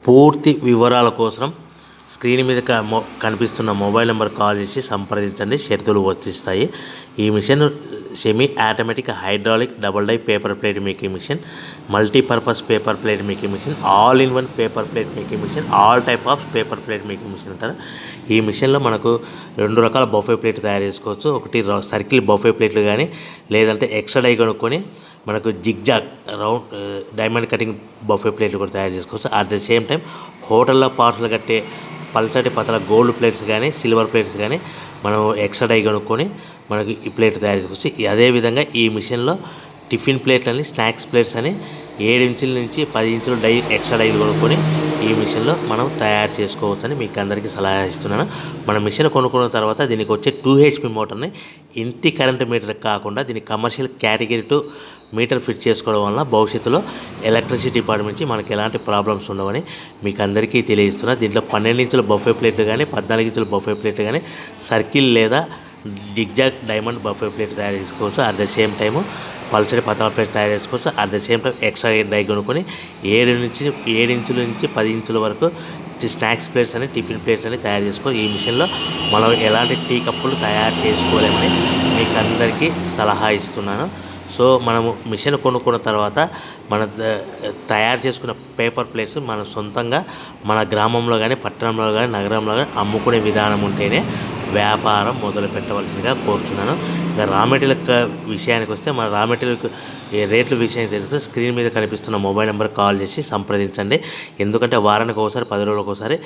పూర్తి వివరాల కోసం స్క్రీన్ మీద కనిపిస్తున్న మొబైల్ నెంబర్ కాల్ చేసి సంప్రదించండి. షరతులు వర్తిస్తాయి. ఈ machine semi automatic hydraulic double die paper plate making machine, multipurpose paper plate making machine, all in one paper plate making machine, all type of paper plate making machine అంటారు. ఈ మిషన్లో మనకు 2 రకాల బఫే ప్లేట్ తయారు చేసుకోవచ్చు. ఒకటి circle buffet ప్లేట్లు కానీ, లేదంటే ఎక్స్ట్రా డై కొనుక్కొని మనకు zigzag round diamond cutting buffet ప్లేట్లు కూడా తయారు చేసుకోవచ్చు. అట్ ద సేమ్ టైం హోటల్లో పార్సల్ కట్టే పల్చటి పతల గోల్డ్ ప్లేట్స్ కానీ, సిల్వర్ ప్లేట్స్ కానీ మనం ఎక్స్ట్రా డై కొనుక్కొని మనకి ఈ ప్లేట్ తయారు చేసుకోవచ్చు. అదేవిధంగా ఈ మిషన్లో టిఫిన్ ప్లేట్లు అని, స్నాక్స్ ప్లేట్స్ అని 7 ఇంచుల నుంచి 10 ఇంచుల డై ఎక్స్ట్రా డైలు కొనుక్కొని ఈ మిషన్లో మనం తయారు చేసుకోవచ్చని మీకు అందరికీ సలహా ఇస్తున్నాను. మన మిషన్ కొనుక్కున్న తర్వాత దీనికి వచ్చే 2 HP మోటార్ని ఇంటి కరెంట్ మీటర్ కాకుండా దీనికి కమర్షియల్ కేటగిరీ 2 మీటర్ ఫిట్ చేసుకోవడం వల్ల భవిష్యత్తులో ఎలక్ట్రిసిటీ డిపార్ట్మెంట్ నుంచి మనకి ఎలాంటి ప్రాబ్లమ్స్ ఉండవని మీకు అందరికీ తెలియజేస్తున్నా. దీంట్లో 12 ఇంచుల బఫే ప్లేట్లు కానీ, 14 ఇంచుల బఫే ప్లేట్లు కానీ, సర్కిల్ లేదా జిగ్జాగ్ డైమండ్ బఫే ప్లేట్ తయారు చేసుకోవచ్చు. అట్ ద సేమ్ టైము పల్చడి పతల ప్లేట్ తయారు చేసుకోవచ్చు. At the same time extra die కొనుక్కొని 7 ఇంచుల నుంచి 10 ఇంచుల వరకు స్నాక్స్ ప్లేట్స్ అని, టిఫిన్ ప్లేట్స్ అని తయారు చేసుకోవచ్చు. ఈ మిషన్లో మనం ఎలాంటి టీ కప్పులు తయారు చేసుకోలేమని మీకు అందరికీ సలహా ఇస్తున్నాను. సో మనము మిషన్ కొనుక్కున్న తర్వాత మన తయారు చేసుకున్న పేపర్ ప్లేట్స్ మన సొంతంగా మన గ్రామంలో కానీ, పట్టణంలో కానీ, నగరంలో కానీ అమ్ముకునే విధానం ఉంటేనే వ్యాపారం మొదలు పెట్టవలసిందిగా కోరుతున్నాను. ఇంకా రా మెటీరియల్ విషయానికి వస్తే మన రా మెటీరియల్ రేట్ల విషయానికి తెలుసుకుని స్క్రీన్ మీద కనిపిస్తున్న మొబైల్ నెంబర్ కాల్ చేసి సంప్రదించండి. ఎందుకంటే వారానికి ఒకసారి, 10 రోజులకు ఒకసారి